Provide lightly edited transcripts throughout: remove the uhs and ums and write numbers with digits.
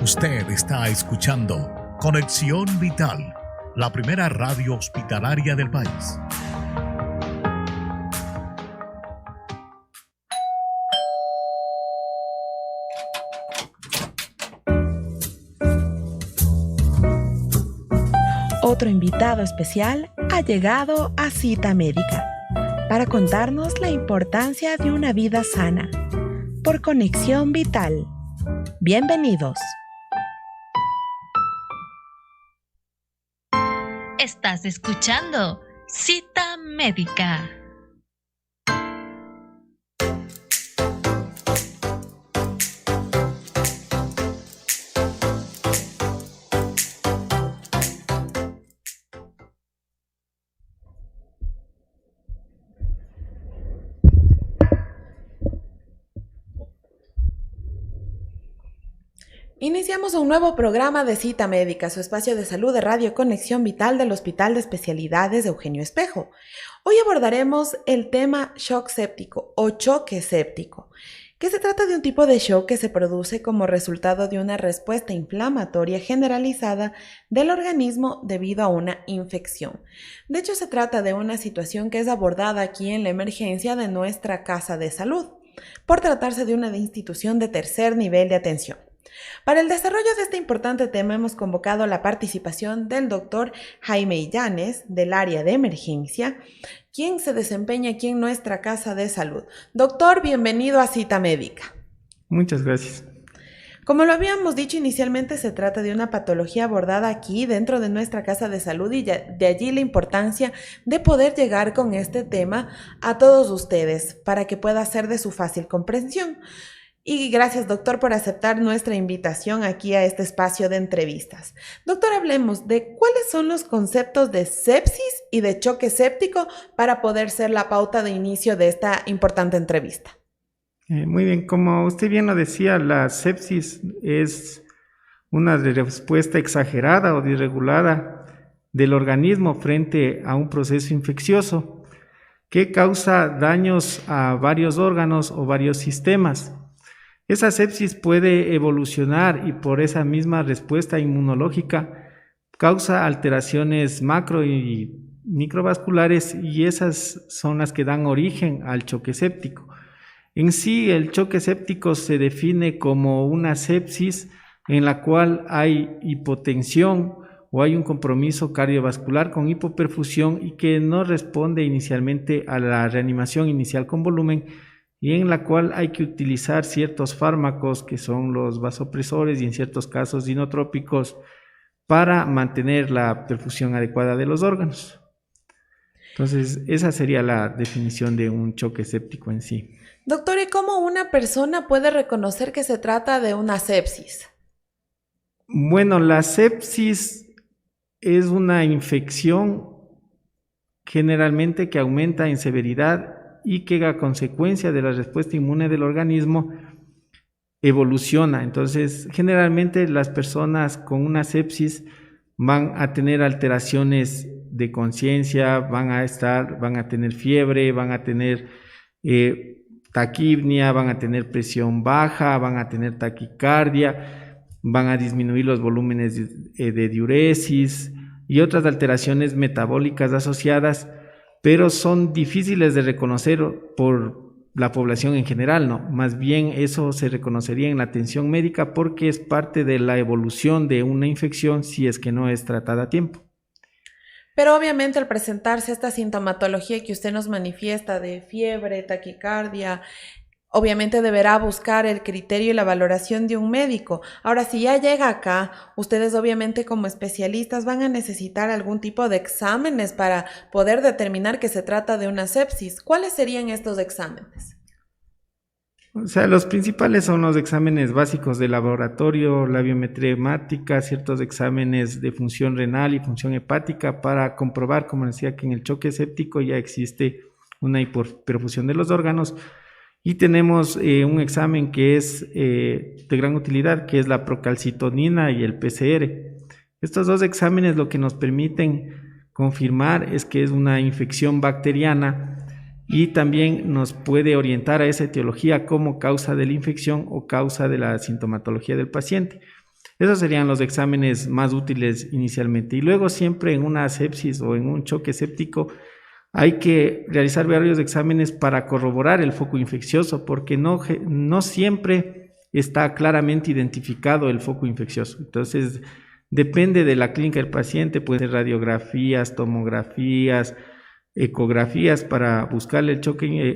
Usted está escuchando Conexión Vital, la primera radio hospitalaria del país. Otro invitado especial ha llegado a Cita Médica para contarnos la importancia de una vida sana por Conexión Vital. Bienvenidos. Estás escuchando Cita Médica. Iniciamos un nuevo programa de Cita Médica, su espacio de salud de Radio Conexión Vital del Hospital de Especialidades de Eugenio Espejo. Hoy abordaremos el tema shock séptico o choque séptico, que se trata de un tipo de shock que se produce como resultado de una respuesta inflamatoria generalizada del organismo debido a una infección. De hecho, se trata de una situación que es abordada aquí en la emergencia de nuestra casa de salud, por tratarse de una institución de tercer nivel de atención. Para el desarrollo de este importante tema hemos convocado la participación del doctor Jaime Illanes, del área de emergencia, quien se desempeña aquí en nuestra casa de salud. Doctor, bienvenido a Cita Médica. Muchas gracias. Como lo habíamos dicho inicialmente, se trata de una patología abordada aquí dentro de nuestra casa de salud y de allí la importancia de poder llegar con este tema a todos ustedes para que pueda ser de su fácil comprensión. Y gracias, doctor, por aceptar nuestra invitación aquí a este espacio de entrevistas. Doctor, hablemos de cuáles son los conceptos de sepsis y de choque séptico para poder ser la pauta de inicio de esta importante entrevista. Muy bien, como usted bien lo decía, la sepsis es una respuesta exagerada o desregulada del organismo frente a un proceso infeccioso que causa daños a varios órganos o varios sistemas. Esa sepsis puede evolucionar y por esa misma respuesta inmunológica causa alteraciones macro y microvasculares y esas son las que dan origen al choque séptico. En sí, el choque séptico se define como una sepsis en la cual hay hipotensión o hay un compromiso cardiovascular con hipoperfusión y que no responde inicialmente a la reanimación inicial con volumen, y en la cual hay que utilizar ciertos fármacos que son los vasopresores y en ciertos casos inotrópicos para mantener la perfusión adecuada de los órganos. Entonces, esa sería la definición de un choque séptico en sí. Doctor, ¿y cómo una persona puede reconocer que se trata de una sepsis? Bueno, la sepsis es una infección generalmente que aumenta en severidad y que a consecuencia de la respuesta inmune del organismo evoluciona. Entonces, generalmente las personas con una sepsis van a tener alteraciones de conciencia, van a tener fiebre, van a tener taquipnea, van a tener presión baja, van a tener taquicardia, van a disminuir los volúmenes de diuresis y otras alteraciones metabólicas asociadas, pero son difíciles de reconocer por la población en general, ¿no? Más bien eso se reconocería en la atención médica porque es parte de la evolución de una infección si es que no es tratada a tiempo. Pero obviamente al presentarse esta sintomatología que usted nos manifiesta de fiebre, taquicardia, obviamente deberá buscar el criterio y la valoración de un médico. Ahora, si ya llega acá, ustedes obviamente como especialistas van a necesitar algún tipo de exámenes para poder determinar que se trata de una sepsis. ¿Cuáles serían estos exámenes? O sea, los principales son los exámenes básicos de laboratorio, la biometría hemática, ciertos exámenes de función renal y función hepática para comprobar, como decía, que en el choque séptico ya existe una hiperperfusión de los órganos. Y tenemos un examen que es de gran utilidad, que es la procalcitonina y el PCR. Estos dos exámenes lo que nos permiten confirmar es que es una infección bacteriana y también nos puede orientar a esa etiología como causa de la infección o causa de la sintomatología del paciente. Esos serían los exámenes más útiles inicialmente. Y luego siempre en una sepsis o en un choque séptico hay que realizar varios exámenes para corroborar el foco infeccioso, porque no siempre está claramente identificado el foco infeccioso. Entonces, depende de la clínica del paciente, pueden ser radiografías, tomografías, ecografías para buscarle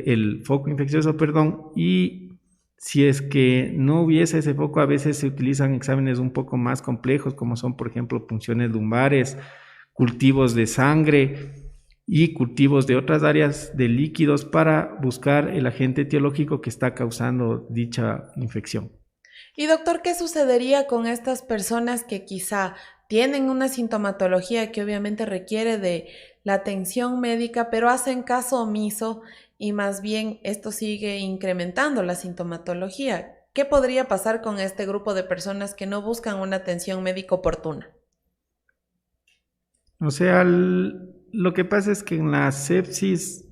el foco infeccioso, y si es que no hubiese ese foco, a veces se utilizan exámenes un poco más complejos, como son, por ejemplo, punciones lumbares, cultivos de sangre y cultivos de otras áreas de líquidos para buscar el agente etiológico que está causando dicha infección. Y doctor, ¿qué sucedería con estas personas que quizá tienen una sintomatología que obviamente requiere de la atención médica, pero hacen caso omiso y más bien esto sigue incrementando la sintomatología? ¿Qué podría pasar con este grupo de personas que no buscan una atención médica oportuna? O sea, lo que pasa es que en la sepsis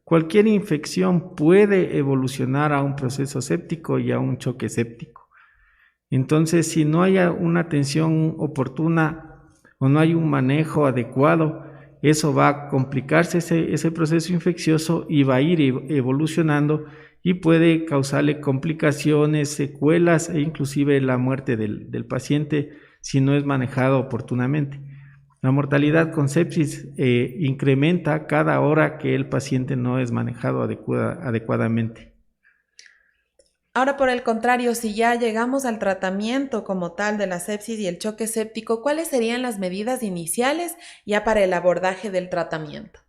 cualquier infección puede evolucionar a un proceso séptico y a un choque séptico. Entonces, si no hay una atención oportuna o no hay un manejo adecuado, eso va a complicarse ese proceso infeccioso y va a ir evolucionando y puede causarle complicaciones, secuelas e inclusive la muerte del paciente si no es manejado oportunamente. La mortalidad con sepsis incrementa cada hora que el paciente no es manejado adecuadamente. Ahora, por el contrario, si ya llegamos al tratamiento como tal de la sepsis y el choque séptico, ¿cuáles serían las medidas iniciales ya para el abordaje del tratamiento?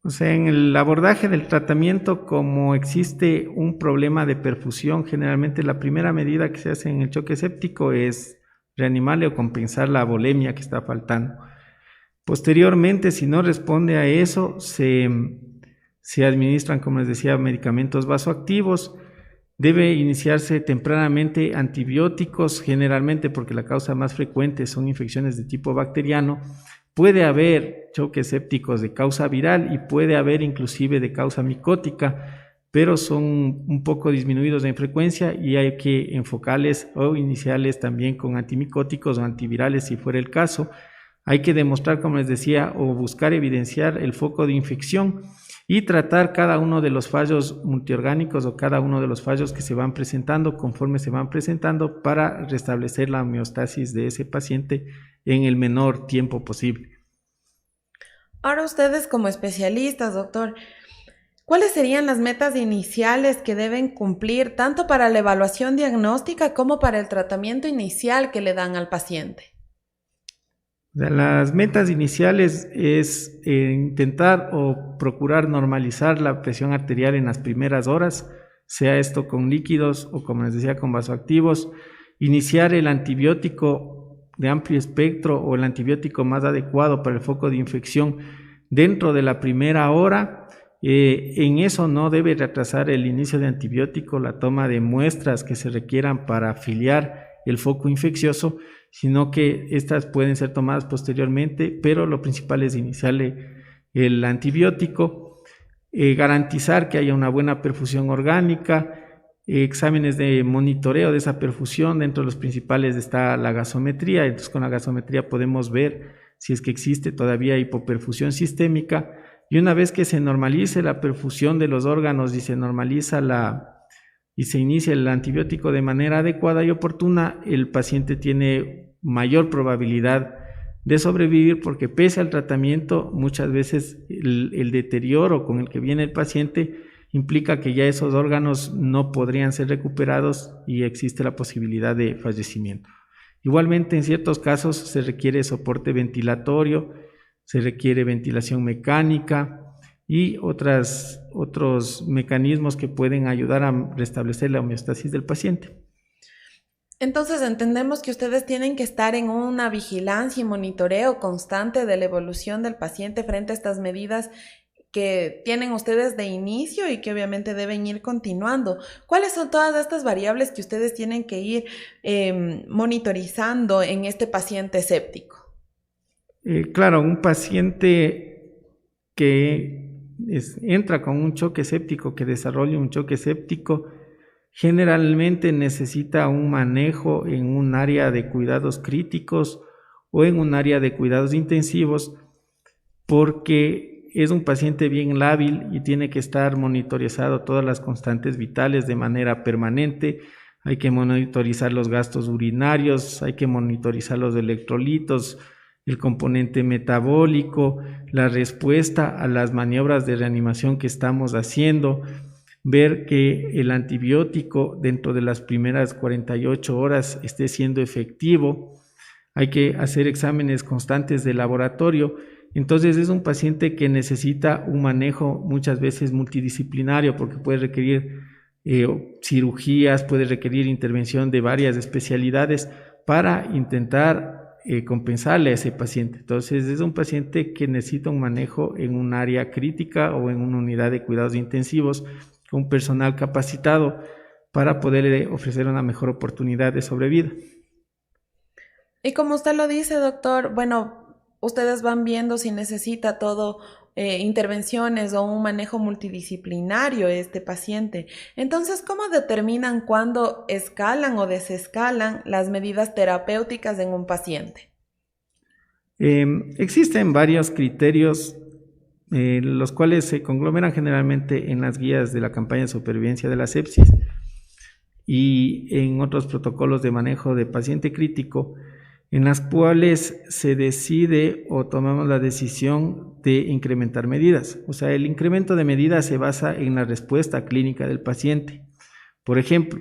O sea, en el abordaje del tratamiento, como existe un problema de perfusión, generalmente la primera medida que se hace en el choque séptico es reanimarle o compensar la volemia que está faltando. Posteriormente, si no responde a eso, se administran, como les decía, medicamentos vasoactivos. Debe iniciarse tempranamente antibióticos, generalmente porque la causa más frecuente son infecciones de tipo bacteriano. Puede haber choques sépticos de causa viral y puede haber inclusive de causa micótica, pero son un poco disminuidos en frecuencia y hay que enfocarles o iniciarles también con antimicóticos o antivirales si fuera el caso. Hay que demostrar, como les decía, o buscar evidenciar el foco de infección y tratar cada uno de los fallos multiorgánicos o cada uno de los fallos que se van presentando conforme se van presentando para restablecer la homeostasis de ese paciente en el menor tiempo posible. Ahora ustedes como especialistas, doctor, ¿cuáles serían las metas iniciales que deben cumplir tanto para la evaluación diagnóstica como para el tratamiento inicial que le dan al paciente? Las metas iniciales es intentar o procurar normalizar la presión arterial en las primeras horas, sea esto con líquidos o, como les decía, con vasoactivos. Iniciar el antibiótico de amplio espectro o el antibiótico más adecuado para el foco de infección dentro de la primera hora. En eso no debe retrasar el inicio de antibiótico, la toma de muestras que se requieran para afiliar el foco infeccioso, sino que estas pueden ser tomadas posteriormente, pero lo principal es iniciarle el antibiótico, garantizar que haya una buena perfusión orgánica, exámenes de monitoreo de esa perfusión. Dentro de los principales está la gasometría. Entonces, con la gasometría podemos ver si es que existe todavía hipoperfusión sistémica, y una vez que se normalice la perfusión de los órganos y se normaliza y se inicia el antibiótico de manera adecuada y oportuna, el paciente tiene mayor probabilidad de sobrevivir, porque pese al tratamiento, muchas veces el deterioro con el que viene el paciente implica que ya esos órganos no podrían ser recuperados y existe la posibilidad de fallecimiento. Igualmente, en ciertos casos se requiere soporte ventilatorio, se requiere ventilación mecánica y otros mecanismos que pueden ayudar a restablecer la homeostasis del paciente. Entonces entendemos que ustedes tienen que estar en una vigilancia y monitoreo constante de la evolución del paciente frente a estas medidas que tienen ustedes de inicio y que obviamente deben ir continuando. ¿Cuáles son todas estas variables que ustedes tienen que ir monitorizando en este paciente séptico? Claro, un paciente que entra con un choque séptico, que desarrolla un choque séptico, generalmente necesita un manejo en un área de cuidados críticos o en un área de cuidados intensivos, porque es un paciente bien lábil y tiene que estar monitorizado todas las constantes vitales de manera permanente. Hay que monitorizar los gastos urinarios, hay que monitorizar los electrolitos, el componente metabólico, la respuesta a las maniobras de reanimación que estamos haciendo, ver que el antibiótico dentro de las primeras 48 horas esté siendo efectivo. Hay que hacer exámenes constantes de laboratorio. Entonces es un paciente que necesita un manejo muchas veces multidisciplinario, porque puede requerir cirugías, puede requerir intervención de varias especialidades para intentar compensarle a ese paciente. Entonces es un paciente que necesita un manejo en un área crítica o en una unidad de cuidados intensivos con personal capacitado para poderle ofrecer una mejor oportunidad de sobrevida. Y como usted lo dice, doctor, bueno, ustedes van viendo si necesita todo intervenciones o un manejo multidisciplinario este paciente. Entonces, ¿cómo determinan cuándo escalan o desescalan las medidas terapéuticas en un paciente? Existen varios criterios, los cuales se conglomeran generalmente en las guías de la campaña de supervivencia de la sepsis y en otros protocolos de manejo de paciente crítico, en las cuales se decide o tomamos la decisión de incrementar medidas. O sea, el incremento de medidas se basa en la respuesta clínica del paciente. Por ejemplo,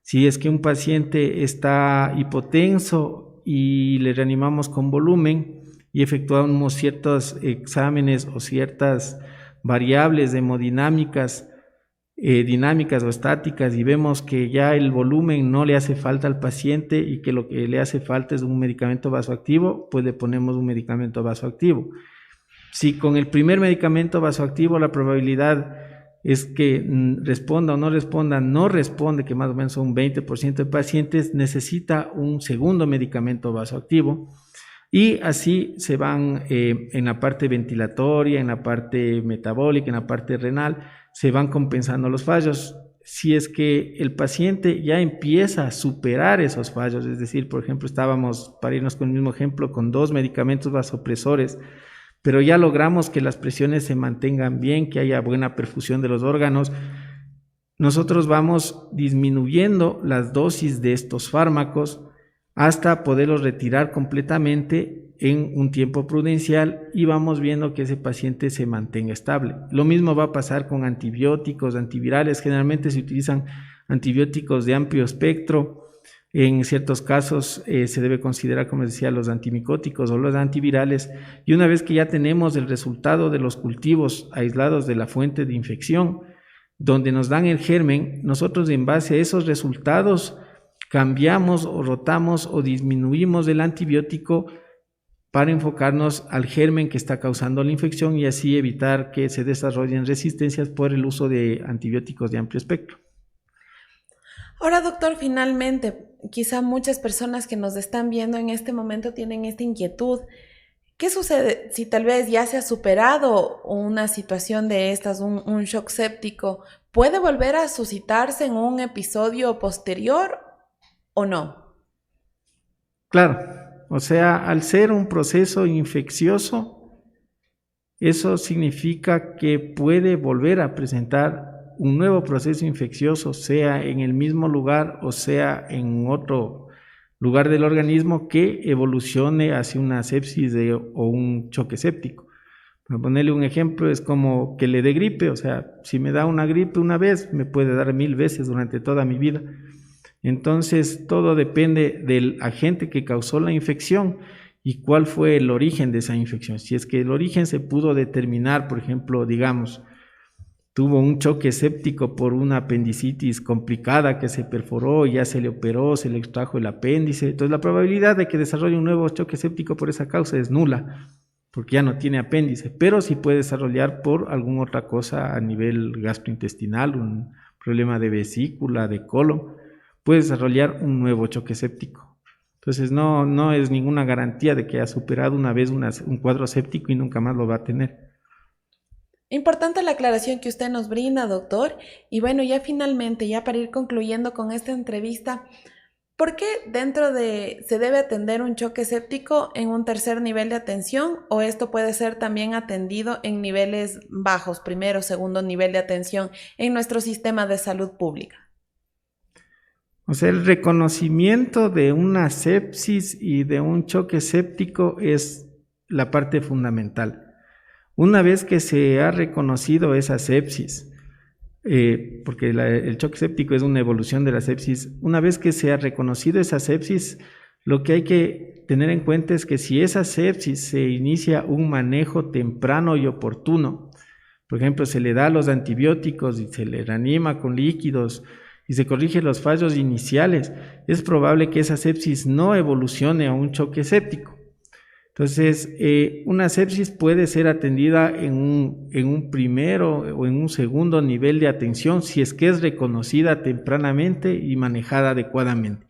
si es que un paciente está hipotenso y le reanimamos con volumen y efectuamos ciertos exámenes o ciertas variables hemodinámicas, dinámicas o estáticas, y vemos que ya el volumen no le hace falta al paciente y que lo que le hace falta es un medicamento vasoactivo, pues le ponemos un medicamento vasoactivo. Si con el primer medicamento vasoactivo la probabilidad es que responda o no responda, no responde, que más o menos un 20% de pacientes, necesita un segundo medicamento vasoactivo. Y así se van en la parte ventilatoria, en la parte metabólica, en la parte renal, se van compensando los fallos. Si es que el paciente ya empieza a superar esos fallos, es decir, por ejemplo, estábamos, para irnos con el mismo ejemplo, con 2 medicamentos vasopresores, pero ya logramos que las presiones se mantengan bien, que haya buena perfusión de los órganos, nosotros vamos disminuyendo las dosis de estos fármacos hasta poderlos retirar completamente en un tiempo prudencial y vamos viendo que ese paciente se mantenga estable. Lo mismo va a pasar con antibióticos, antivirales. Generalmente se utilizan antibióticos de amplio espectro. En ciertos casos se debe considerar, como decía, los antimicóticos o los antivirales. Y una vez que ya tenemos el resultado de los cultivos aislados de la fuente de infección, donde nos dan el germen, nosotros en base a esos resultados cambiamos o rotamos o disminuimos el antibiótico para enfocarnos al germen que está causando la infección y así evitar que se desarrollen resistencias por el uso de antibióticos de amplio espectro. Ahora, doctor, finalmente, quizá muchas personas que nos están viendo en este momento tienen esta inquietud. ¿Qué sucede si tal vez ya se ha superado una situación de estas, un shock séptico? ¿Puede volver a suscitarse en un episodio posterior o no? Claro, o sea, al ser un proceso infeccioso, eso significa que puede volver a presentar un nuevo proceso infeccioso, sea en el mismo lugar o sea en otro lugar del organismo que evolucione hacia una sepsis o un choque séptico. Para ponerle un ejemplo, es como que le dé gripe, o sea, si me da una gripe una vez, me puede dar 1000 veces durante toda mi vida. Entonces, todo depende del agente que causó la infección y cuál fue el origen de esa infección. Si es que el origen se pudo determinar, por ejemplo, digamos, tuvo un choque séptico por una apendicitis complicada que se perforó, ya se le operó, se le extrajo el apéndice, entonces la probabilidad de que desarrolle un nuevo choque séptico por esa causa es nula, porque ya no tiene apéndice, pero sí puede desarrollar por alguna otra cosa a nivel gastrointestinal, un problema de vesícula, de colon, puede desarrollar un nuevo choque séptico. Entonces no es ninguna garantía de que haya superado una vez un cuadro séptico y nunca más lo va a tener. Importante la aclaración que usted nos brinda, doctor. Y bueno, ya finalmente, ya para ir concluyendo con esta entrevista, ¿por qué se debe atender un choque séptico en un tercer nivel de atención o esto puede ser también atendido en niveles bajos, primero, segundo nivel de atención en nuestro sistema de salud pública? O sea, el reconocimiento de una sepsis y de un choque séptico es la parte fundamental. Una vez que se ha reconocido esa sepsis, porque el choque séptico es una evolución de la sepsis, una vez que se ha reconocido esa sepsis, lo que hay que tener en cuenta es que si esa sepsis se inicia un manejo temprano y oportuno, por ejemplo, se le da los antibióticos y se le reanima con líquidos y se corrigen los fallos iniciales, es probable que esa sepsis no evolucione a un choque séptico. Entonces, una sepsis puede ser atendida en un primero o en un segundo nivel de atención si es que es reconocida tempranamente y manejada adecuadamente.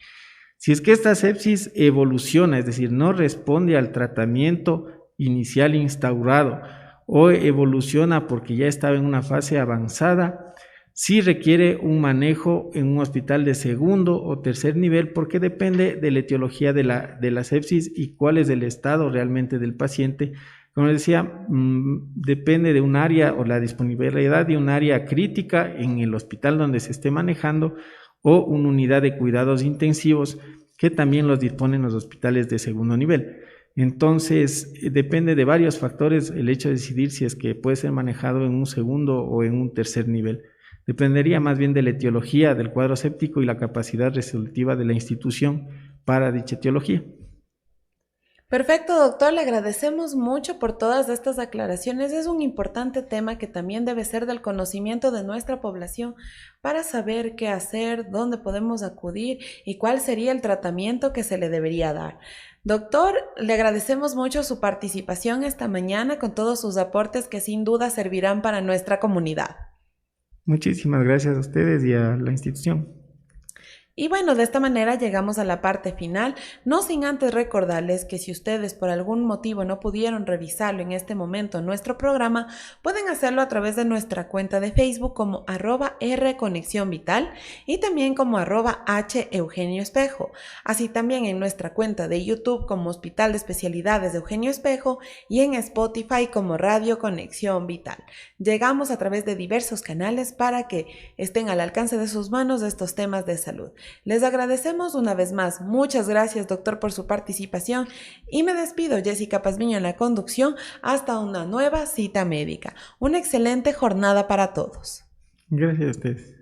Si es que esta sepsis evoluciona, es decir, no responde al tratamiento inicial instaurado o evoluciona porque ya estaba en una fase avanzada, sí requiere un manejo en un hospital de segundo o tercer nivel porque depende de la etiología de la sepsis y cuál es el estado realmente del paciente. Como decía, depende de un área o la disponibilidad de un área crítica en el hospital donde se esté manejando o una unidad de cuidados intensivos que también los disponen los hospitales de segundo nivel. Entonces, depende de varios factores el hecho de decidir si es que puede ser manejado en un segundo o en un tercer nivel. Dependería más bien de la etiología del cuadro séptico y la capacidad resolutiva de la institución para dicha etiología. Perfecto, doctor. Le agradecemos mucho por todas estas aclaraciones. Es un importante tema que también debe ser del conocimiento de nuestra población para saber qué hacer, dónde podemos acudir y cuál sería el tratamiento que se le debería dar. Doctor, le agradecemos mucho su participación esta mañana con todos sus aportes que sin duda servirán para nuestra comunidad. Muchísimas gracias a ustedes y a la institución. Y bueno, de esta manera llegamos a la parte final, no sin antes recordarles que si ustedes por algún motivo no pudieron revisarlo en este momento en nuestro programa, pueden hacerlo a través de nuestra cuenta de Facebook como @rconexionvital y también como @HEugenioEspejo. Así también en nuestra cuenta de YouTube como Hospital de Especialidades de Eugenio Espejo y en Spotify como Radio Conexión Vital. Llegamos a través de diversos canales para que estén al alcance de sus manos estos temas de salud. Les agradecemos una vez más. Muchas gracias, doctor, por su participación y me despido, Jessica Pazmiño en la conducción, hasta una nueva cita médica. Una excelente jornada para todos. Gracias a ustedes.